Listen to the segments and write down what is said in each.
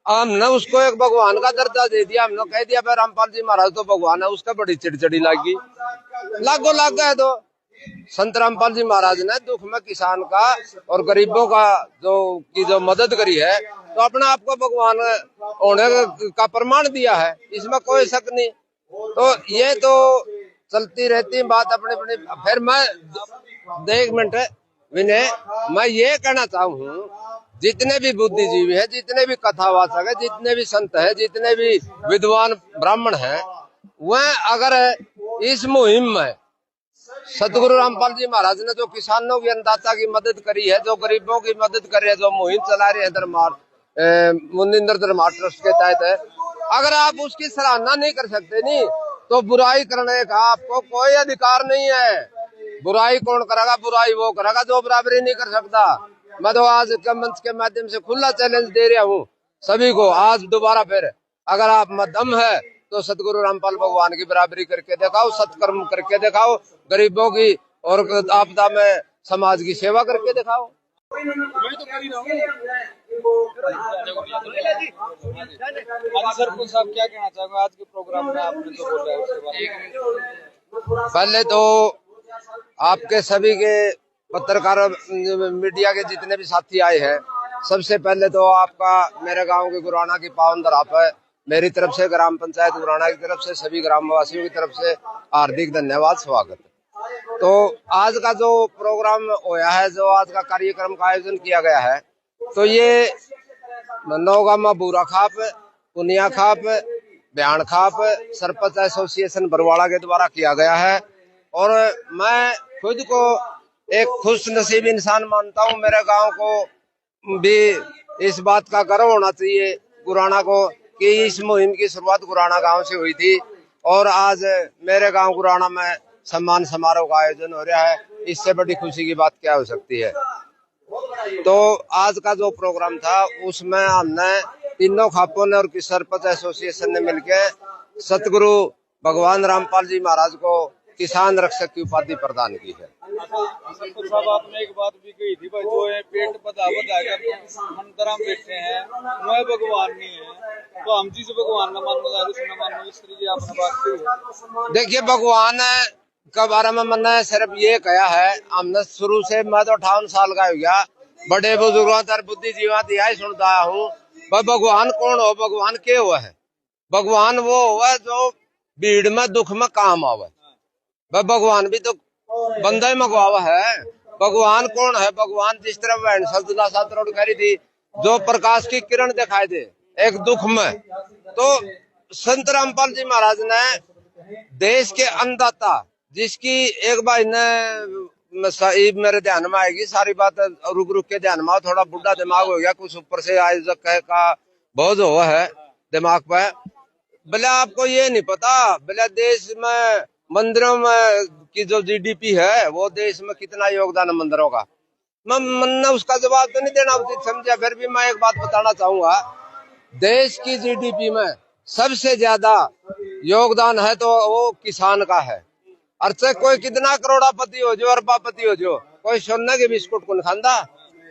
हमने उसको एक भगवान का दर्जा दे दिया। हमने कह दिया भाई रामपाल जी महाराज तो भगवान है, उसका बड़ी चिड़चिड़ी लगी, लागो लाग गए। तो संत रामपाल जी महाराज ने दुख में किसान का और गरीबों का जो मदद करी है, तो अपने आप को भगवान होने का प्रमाण दिया है, इसमें कोई शक नहीं। तो ये तो चलती रहती बात अपनी अपनी। फिर मैं एक मिनट विनय, मैं ये कहना चाहूँ, जितने भी बुद्धिजीवी है, जितने भी कथावाचक है, जितने भी संत है, जितने भी विद्वान ब्राह्मण हैं, वह अगर इस मुहिम में सतगुरु रामपाल जी महाराज ने जो किसानों की अन्नदाता की मदद करी है, जो गरीबों की मदद कर रहे हैं, जो मुहिम चला रहे हैं मुनिंदर धर्मार्थ ट्रस्ट के तहत है, अगर आप उसकी सराहना नहीं कर सकते नहीं, तो बुराई करने का आपको कोई अधिकार नहीं है। बुराई कौन करेगा? बुराई वो करेगा जो बराबरी नहीं कर सकता। मैं तो आज के मंच के माध्यम से खुला चैलेंज दे रहा हूँ सभी को, आज दोबारा फिर अगर आप में दम है तो सतगुरु रामपाल भगवान की बराबरी करके दिखाओ, सत्कर्म करके दिखाओ, गरीबों की और आपदा में समाज की सेवा करके दिखाओ। सरपंच साहब क्या कहना चाहोगे आज के प्रोग्राम में आपने जो बोला है उसके बारे में? पहले तो आपके सभी के पत्रकार मीडिया के जितने भी साथी आए हैं, सबसे पहले तो आपका मेरे गांव के गुराना की पावन धरा पर मेरी तरफ से, ग्राम पंचायत गुराना की तरफ से, सभी ग्रामवासियों की तरफ से हार्दिक धन्यवाद, स्वागत। तो आज का जो प्रोग्राम होया है, जो आज का कार्यक्रम का आयोजन किया गया है, तो ये नौगामा बूरा खाप, पुनिया खाप, बयान खाप सरपंच एसोसिएशन बरवाड़ा के द्वारा किया गया है। और मैं खुद को एक खुश नसीब इंसान मानता हूँ। मेरे गांव को भी इस बात का गर्व होना चाहिए गुराना को कि इस मुहिम की शुरुआत गुराना गांव से हुई थी और आज मेरे गांव गुराना में सम्मान समारोह का आयोजन हो रहा है। इससे बड़ी खुशी की बात क्या हो सकती है। तो आज का जो प्रोग्राम था उसमें हमने तीनों खापों ने और सरपंच एसोसिएशन ने मिलकर सतगुरु भगवान रामपाल जी महाराज को किसान रक्षक की उपाधि प्रदान की है। सरपंच साहब, आपने एक बात भी कही थी भाई, जो है पेट बधाकर मंदिर में बैठे हैं वह भगवान नहीं है, तो हम जिस भगवान का मानो इस तरीके आपने बात की है। देखिए, भगवान के बारे में मैंने सिर्फ ये कहा है, हमने शुरू से, मैं तो 58 साल का हो गया, बड़े बुजुर्गों तर बुद्धिजीवा यही सुनता हूँ, भगवान कौन हो, भगवान क्या हुआ है? भगवान वो हुआ जो भीड़ में दुख में काम आवे। भगवान भी तो बंदा मंगवावा है। भगवान कौन है? भगवान जिस तरह बहन सजदा सातरोड़ करी थी, जो प्रकाश की किरण दिखाई दे एक दुख में, तो संत रामपाल जी महाराज ने देश के अन्नदाता, जिसकी एक बार मेरे ध्यान में आएगी सारी बात, रुक रुक के ध्यान में, थोड़ा बुढ़ा दिमाग हो गया, कुछ ऊपर से आयोजक का बोझ हुआ है दिमाग पे। भले आपको ये नहीं पता, भले देश में मंदिरों में की जो जीडीपी है, वो देश में कितना योगदान है मंदिरों का, मैंने उसका जवाब तो नहीं देना उचित समझा। फिर भी मैं एक बात बताना चाहूंगा, देश की जीडीपी में सबसे ज्यादा योगदान है तो वो किसान का है। अर्थे कोई कितना करोड़ापति हो जो, अरबापति हो जो, कोई सोने के बिस्कुट को खांदा,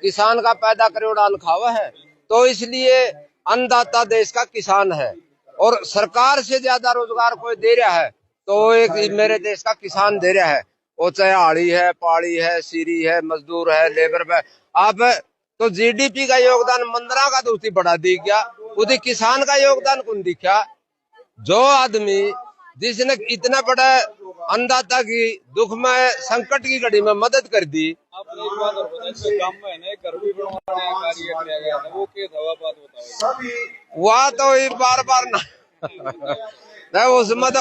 किसान का पैदा करोड़ा अन्न खावा है। तो इसलिए अन्नदाता देश का किसान है, और सरकार से ज्यादा रोजगार कोई दे रहा है तो एक मेरे देश का किसान दे रहा है। वो चाहे आड़ी है, पहाड़ी है, सीरी है, मजदूर है, लेबर है। आप तो जीडीपी का योगदान मंदरा का तो उसी बढ़ा दी गया, उसी किसान का योगदान कौन दिखा? जो आदमी जिसने इतना बड़ा अन्नदाता की दुख में, संकट की घड़ी में मदद कर दी। आपने एक बात और बताई, गांव में है घर भी बनवाने का कार्य किया गया था, वो क्या था? बात बताओ। वह तो बार बार ना उसमें तो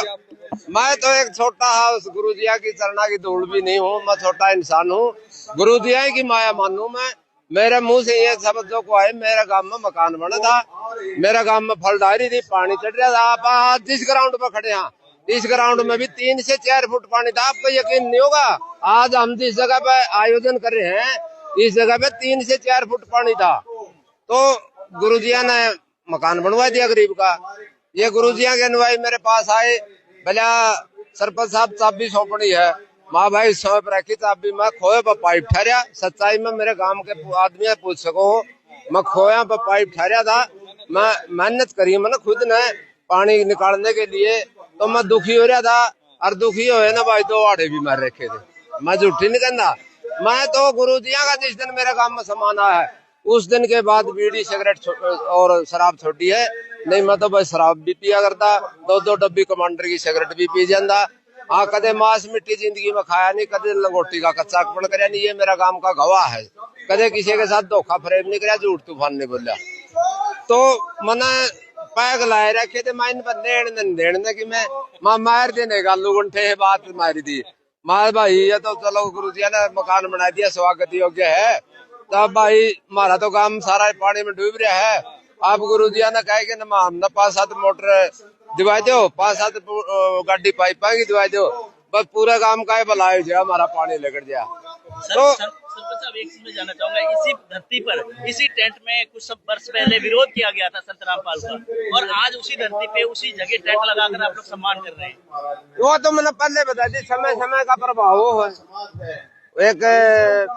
मैं तो एक छोटा उस गुरुजिया की चरणा की धूल भी नहीं हूँ, मैं छोटा इंसान हूँ। गुरुजिया की माया मानू मैं। मेरे मुंह से ये शब्द जो को आए, मेरे गांव में मकान बना था, मेरे गांव में फलदारी थी, पानी चढ़ रहा था। आप आज जिस ग्राउंड पे खड़े हैं, इस ग्राउंड में भी 3 से 4 फुट पानी था। आपको यकीन नहीं होगा, आज हम जिस जगह पे आयोजन कर रहे हैं, इस जगह पे 3 से 4 फुट पानी था। तो गुरुजिया ने मकान बनवा दिया गरीब का। ये गुरुजिया के अनुयायी मेरे पास आए, भला सरपंच साहब चाबी सौंपनी है। माँ भाई सौंप रखी चाबी, मैं खोए पर पाइप ठहरिया। सच्चाई में मेरे गांव के आदमी पूछ सको, मैं खोया पर पाइप ठहरिया था। मैं मेहनत करी मैंने खुद ने पानी निकालने के लिए, तो मैं दुखी हो रहा था। और दुखी होए ना भाई 2 आड़े भी मार रखे थे। मैं झूठी नहीं कहना। मैं तो गुरु जिया का जिस दिन मेरे काम में समाना है उस दिन के बाद बीड़ी सिगरेट और शराब छोड़ी है। नहीं मैं तो भाई शराब भी पिया करता, 2-2 डब्बी कमांडर की सिगरेट भी पी जाता। हाँ कदे मांस मिट्टी जिंदगी में खाया नहीं, कदे लंगोटी का कच्चा पड़ कर नहीं, ये मेरा काम का गवाह है। कदे किसी के साथ धोखा फरेब नहीं कराया, झूठ तूफान नहीं बोला। तो मैंने पैग लाए रखे थे मैं पर लेने की मैं मार देने का लुगंठे बात मारी थी। मार भाई ये तो चलो गुरु जी ने मकान बना दिया, स्वागत योग्य है। तब भाई हमारा तो काम सारा पानी में डूब रहा है। आप गुरु जी ने कहे कि हमने 5-7 मोटर दिवाई दो, 5-7 गाड़ी पाइप दिवाई दो, बस पूरा काम का भला हो हमारा पानी लेकर जाए। तो सरपंच साहब एक चीज में जानना चाहूंगा, इसी धरती पर इसी टेंट में कुछ सब वर्ष पहले विरोध किया गया था संत रामपाल का, और आज उसी धरती पे उसी जगह टेंट लगाकर आप लोग सम्मान कर रहे हैं। वो तो मैंने पहले बता दी, समय समय का प्रभाव है। एक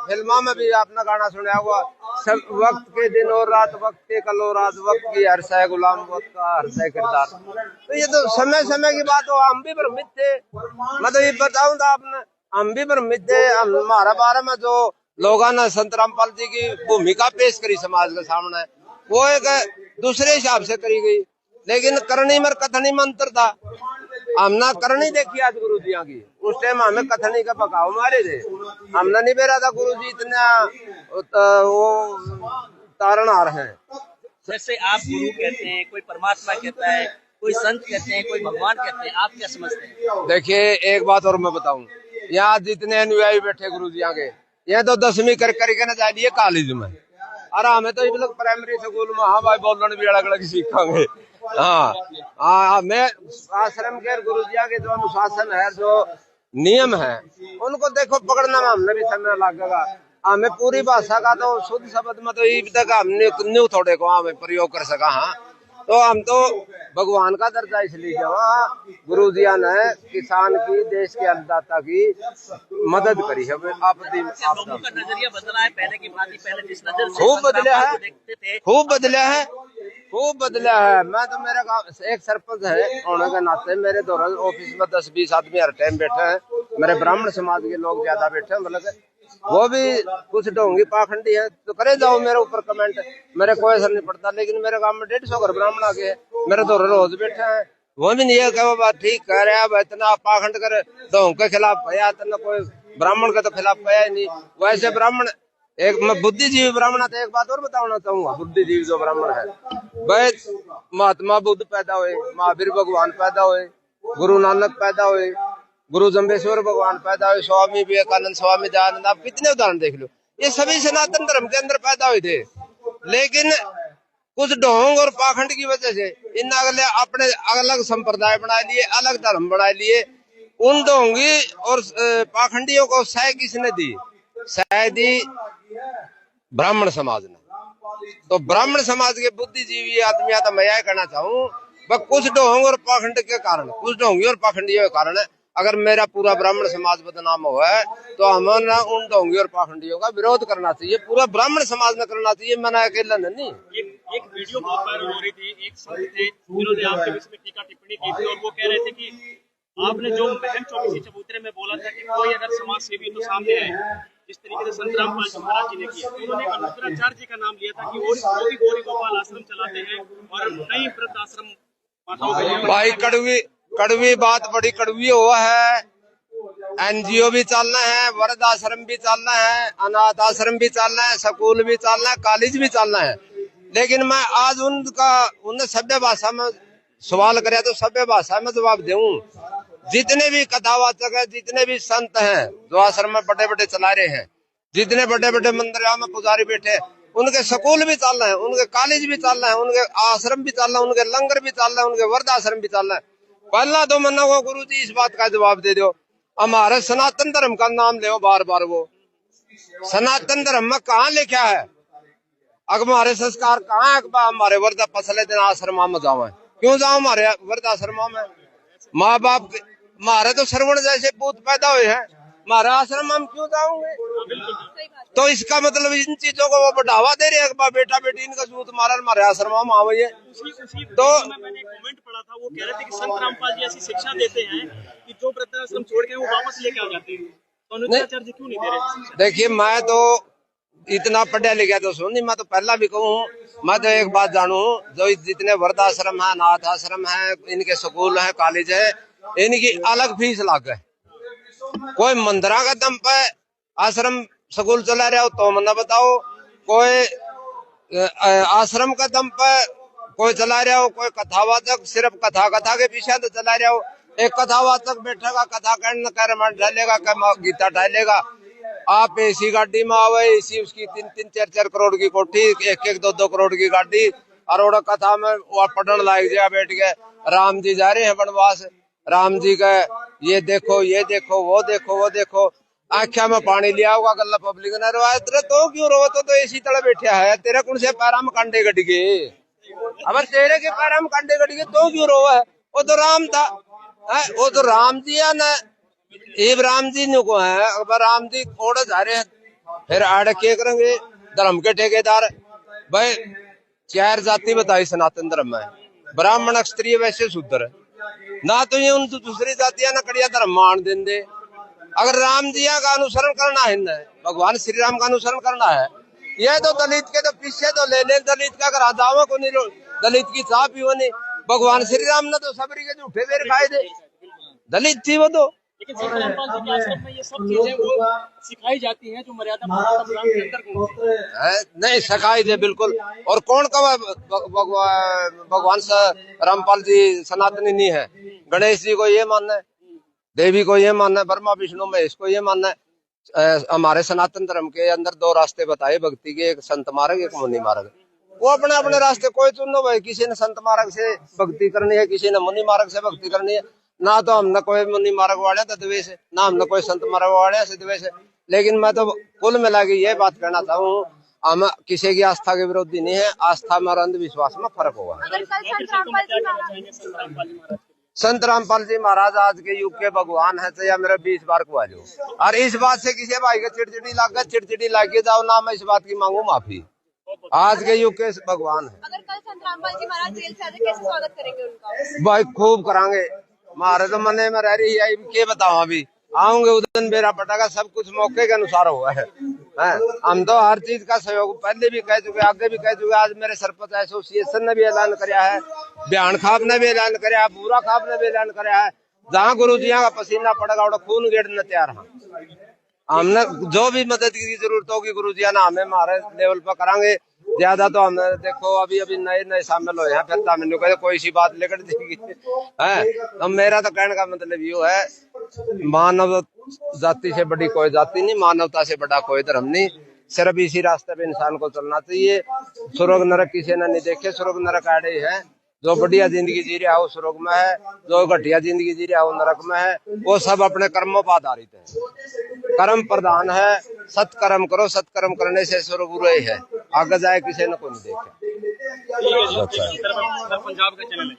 फिल्मों में भी आपने गाना सुना हुआ, सब वक्त के दिन और रात, वक्त के कल और रात, वक्त की हर्ष है गुलाम, वक्त का हर्ष है किरदार। तो ये तो समय समय की बात हो। हम भी भ्रमित थे, मैं तो ये बताऊं था आपने, हम भी भ्रमित थे। हमारा बारे में जो लोगों ने संत रामपाल जी की भूमिका पेश करी समाज के सामने, वो एक दूसरे हिसाब से करी गई, लेकिन करनी में कथनी में अंतर था। हमने करनी देखी आज गुरु जी की, उस टाइम हमें कथनी का पकाव मारे थे। हमने नहीं बेरा था गुरु जी इतना वो तारणहार है। जैसे आप गुरु कहते हैं, कोई परमात्मा कहता है, कोई संत कहते हैं, कोई भगवान कहते हैं, आप क्या समझते हैं? देखिए एक बात और मैं बताऊं, यहाँ जितने अनुयायी बैठे गुरु जी के, ये तो 10वीं करके ना जाए कॉलेज में, और हमें तो ये लोग प्राइमरी स्कूल में हाँ भाई बोलने भी अलग अलग सीखेंगे। हाँ मैं आश्रम के गुरु जी के जो अनुशासन है, जो नियम है, उनको देखो पकड़ना में हमने भी समय लगेगा। हमें पूरी भाषा का तो शुद्ध शब्द में तो ये तक हमने न्यू थोड़े को हमें प्रयोग कर सका। हाँ तो हम तो भगवान का दर्जा इसलिए जहाँ गुरु जी ने किसान की, देश के अन्नदाता की मदद करी है। आपत्ति लोगों का नजरिया बदला है पहले की भांति, पहले जिस नजर से खूब बदला है, देखते थे, खूब बदला है, खूब बदला है। मैं तो मेरे गाँव एक सरपंच है होने के नाते मेरे दौरान ऑफिस में 10-20 आदमी हर टाइम बैठे हैं। मेरे ब्राह्मण समाज के लोग ज्यादा बैठे हैं, मतलब वो भी कुछ ढोंगी पाखंडी है तो करे जाओ मेरे ऊपर कमेंट, मेरे कोई असर नहीं पड़ता। लेकिन मेरे गांव में 150 घर ब्राह्मण आ गए, मेरे तो रोज बैठे हैं, वो भी नहीं है कि वो बात ठीक कह रहे हैं। इतना पाखंड कर ढोंग के खिलाफ भया, इतना कोई ब्राह्मण के तो खिलाफ भया ही नहीं। वैसे ब्राह्मण एक मैं बुद्धिजीवी ब्राह्मण था। एक बात और बताना चाहूंगा, बुद्धिजीवी जो ब्राह्मण है भाई, महात्मा बुद्ध पैदा हुए, महावीर भगवान पैदा हुए, गुरु नानक पैदा हुए, गुरु जम्बेश्वर भगवान पैदा हुए, स्वामी विवेकानंद, स्वामी दयानंद, आप कितने उदाहरण देख लो, ये सभी सनातन धर्म के अंदर पैदा हुए थे। लेकिन कुछ ढोंग और पाखंड की वजह से इन अगले अपने अलग संप्रदाय बना लिए, अलग धर्म बना लिए। उन ढोंगी और पाखंडियों को सह किसने दी? सह दी ब्राह्मण समाज ने। तो ब्राह्मण समाज के बुद्धिजीवी आदमी तो मैं यह कहना चाहूँ, कुछ ढोंग और पाखंड के कारण, कुछ ढोंगी और पाखंडियों के कारण अगर मेरा पूरा ब्राह्मण समाज बदनाम हुआ है, तो हमें उन ढोंगी और पाखंडियों का विरोध करना चाहिए, पूरा ब्राह्मण समाज ने करना चाहिए। मैंने अकेला नहीं। एक वीडियो बहुत वायरल हो रही थी, एक संत थे जिन्होंने आपके विषय में टीका टिप्पणी की थी, और वो कह रहे थे कि आपने जो महम चौबीसी चबूतरे में बोला था कि कोई अगर समाज सेवी तो सामने आए, जिस तरीके से संत रामपाल जी महाराज जी ने किया, उन्होंने अनुग्रहाचार्य जी का नाम लिया था कि वो भी गौरी गोपाल आश्रम चलाते हैं और नई व्रत आश्रम माताओं के लिए। भाई कड़वी बात, बड़ी कड़वी हुआ है। एनजीओ भी चलना है, वृद्ध आश्रम भी चलना है, अनाथ आश्रम भी चलना है, स्कूल भी चलना है, कॉलेज भी चलना है। लेकिन मैं आज उन्हें सभ्य भाषा में सवाल करे तो सभ्य भाषा में जवाब दूं। जितने भी कथावाचक है, जितने भी संत हैं जो आश्रम में बड़े बड़े चला रहे हैं, जितने बड़े बड़े मंदिरों में पुजारी बैठे, उनके स्कूल भी चलना है, उनके कॉलेज भी चलना है, उनके आश्रम भी चलना है, उनके लंगर भी चलना है, उनके वृद्ध आश्रम भी चलना है। पहला तो मना वो गुरु जी इस बात का जवाब दे दो, हमारे सनातन धर्म का नाम ले बार बार। वो सनातन धर्म में कहाँ लिखा है? अब हमारे संस्कार कहाँ है? हमारे वृद्ध पसले दिन आश्रम में जाओ, क्यों जाओ हमारे वृद्ध आश्रम में? माँ बाप हमारे तो श्रवण जैसे पूत पैदा हुए हैं, हमारा आश्रम हम क्यों जाऊंगे? बिल्कुल। तो इसका मतलब इन चीजों को वो बढ़ावा दे रहे हैं, बेटा बेटी इनका जूत मारा हमारे आश्रम में आवे। उसी तो मैंने एक कमेंट पढ़ा था, वो कह रहे थे कि संत रामपाल जी ऐसी शिक्षा देते हैं कि जो वृद्धाश्रम छोड़ के वो वापस लेके आ जाते हैं, तो अनुचार्य क्यों नहीं दे रहे? देखिए, मैं तो इतना पढ़ा लिखा तो सुन नहीं, मैं तो पहला भी कहूँ, मैं तो एक बात जानू, जो जितने वृद्धाश्रम है, अनाथ आश्रम है, इनके स्कूल है, कॉलेज है, इनकी अलग फीस लागे। कोई मंदिरा का दम पे आश्रम स्कूल चला रहा हो तो मना बताओ, कोई आश्रम का दम पे कोई चला रहा हो, कोई कथावाचक सिर्फ कथा के पीछे तो चला रहा हो। एक कथावाचक बैठेगा, कथा करने का रमान ढालेगा, गीता ढालेगा। आप एसी गाड़ी में आवे, एसी उसकी 3-4 करोड़ की कोठी, 1-2 करोड़ की गाड़ी, और कथा में वो पढ़ने लायक जगह बैठ गए। राम जी जा रहे हैं वनवास, राम जी का ये देखो वो देखो वो देखो, आख्या में पानी लिया होगा, गल्ला पब्लिक ने रोया। तेरे तो क्यों रो, तो एसी तले बैठा है, तेरे कौन से पैरा में कांडे गट गए? अब तेरे के पैरा में कांडे गट गए तो क्यों रो है? वो तो राम था, वो तो राम जी है ना, इब राम जी ने को है। अब राम जी ओढ़ जा रहे हैं, फिर आड़ के करेंगे धर्म के ठेकेदार भाई। 4 जाति बताई सनातन धर्म में, ब्राह्मण क्षत्रिय वैश्य शूद्र, ना तो ये उन दूसरी जातियां ना कड़िया धर्म मान देंगे। अगर राम जी का अनुसरण करना है ना, भगवान श्री राम का अनुसरण करना है, यह तो दलित के तो पीछे तो ले ले, दलित का अगर आदावा को नहीं, दलित की चाह पियो नहीं। भगवान श्री राम ने तो सबरी के झूठे बेर खाए थे, दलित थी वो तो। लेकिन संत रामपाल जी के आश्रम में ये सब चीजें वो सिखाई जाती हैं जो मर्यादा पुरुषोत्तम राम के अंदर होती है। नहीं सिखाई दे बिल्कुल। और कौन कहा भगवान रामपाल जी सनातनी नहीं है? गणेश जी को ये मानना है, देवी को ये मानना है, ब्रह्मा विष्णु महेश को ये मानना है। हमारे सनातन धर्म के अंदर 2 रास्ते बताए भक्ति के, एक संत मार्ग, एक मुनि मार्ग। वो अपने अपने रास्ते कोई चुनो भाई, किसी ने संत मार्ग से भक्ति करनी है, किसी ने मुनि मार्ग से भक्ति करनी है। ना तो हमने कोई मुनि मार्ग वाले तो द्वेष है, ना हमने कोई संत मार्ग वाले से द्वेष है। लेकिन मैं तो कुल मिला के ये बात कहना चाहूँ, हम किसी की आस्था के विरोधी नहीं है। आस्था में और अंधविश्वास में फर्क होगा। संत रामपाल जी महाराज आज के युग के भगवान है, तो या मेरा 20 बार को आ जाओ। और इस बात से किसी भाई का चिड़चिड़ी लाग जाओ ना, मैं इस बात की मांगू माफी। आज के युग के भगवान है। अगर कल संत रामपाल जी महाराज जेल से आते, कैसे स्वागत करेंगे उनका? भाई खूब करांगे, मारे तो मने में रह रही है, क्या बताऊं, अभी आऊंगे उदन बेरा पटाखा, सब कुछ मौके के अनुसार हुआ है। हम तो हर चीज का सहयोग पहले भी कह चुके, आगे भी कह चुके। आज मेरे सरपंच एसोसिएशन ने भी ऐलान कराया है, बयान खाब ने भी ऐलान कराया है, बूरा खाब ने भी ऐलान कराया है। जहाँ गुरु जी का पसीना पड़ेगा वहाँ खून गेड़ने तैयार है। हमने जो भी मदद की जरूरत होगी गुरु जी ना हमें हमारे लेवल पर करांगे। ज्यादा तो हम देखो अभी नए शामिल हुए हैं, फिर मैंने कहा कोई सी बात लेकर देगी है। तो मेरा तो कहने का मतलब ये है, मानव जाति से बड़ी कोई जाति नहीं, मानवता से बड़ा कोई धर्म नहीं। सिर्फ इसी रास्ते पे इंसान को चलना चाहिए। स्वर्ग नरक किसी ने नहीं देखे, स्वर्ग नरक आड़े है। जो बढ़िया जिंदगी जी रहा है वो स्वर्ग में है, जो घटिया जिंदगी जी रहा है वो नरक में है। वो सब अपने कर्मों पर आधारित है, कर्म प्रधान है। सत्कर्म करो, सत्कर्म करने से स्वर्ग बुरे है, आगे जाए किसी ने कोई नहीं देखे। पंजाब का चैनल है।